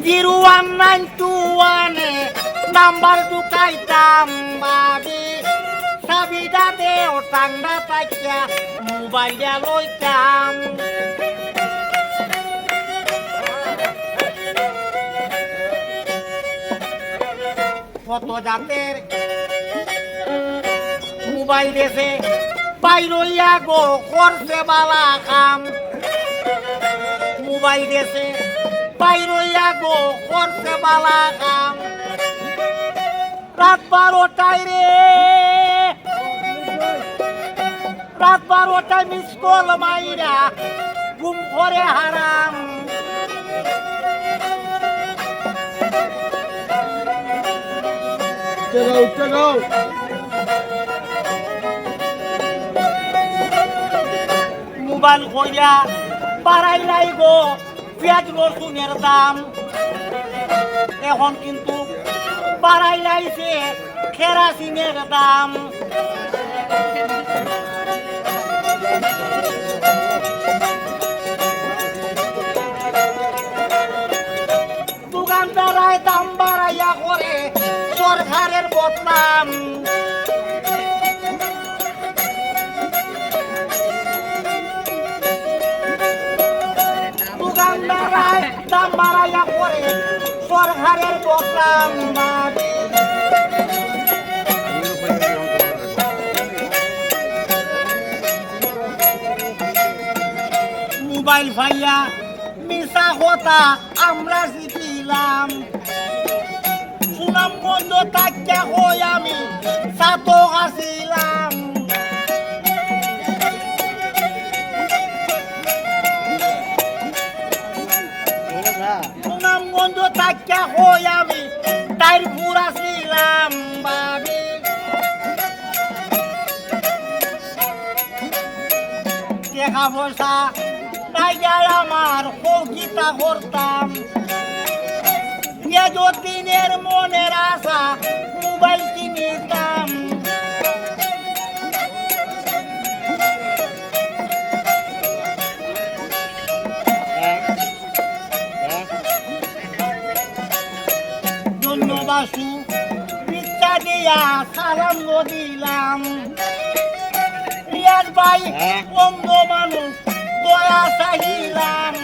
0191 number ঢুকাইতাম ভাবি চাবিটা দেও টাংরা তাকিয়া মোবাইলটা লইতাম কত জাতের মোবাইল দেশে বাইরইয়া গো করছে বালা কাম মোবাইল দেশে বাইরইয়া গো করছে বালা কাম রাত 12টায় রে রাত 12টায় মিস কল মাইরা ঘুম করে হারাম চলো মোবাইল কইরা বাড়াই নাই গো পেঁয়াজ রসুনের দাম এখন কিন্তু বাড়াই লাইছে কেরাসিনের দাম দোকানদারায় দাম বাড়াইয়া করে সরকারের বদনাম দোকানদারায় দাম বাড়াইয়া করে সরকারের বদনাম মোবাইল ভাইয়া মিশা কথা আমরা শিখিলাম সুনাম বন্ধ তাকিয়া হই আমি ছাতক আসিলাম সুনাম বন্ধ তাকিয়া হই আমি তাইর পুরা ছিলাম ভাবি টাকা পয়সা তাই আমার হকিতা করতাম দিনের মনের আশা মোবাইল কিনিতাম ধন্যবাসু পিতা দিয়া সালাম দিলাম রিয়াজ ভাই অন্ধ মানুষ দয়া চাহিলাম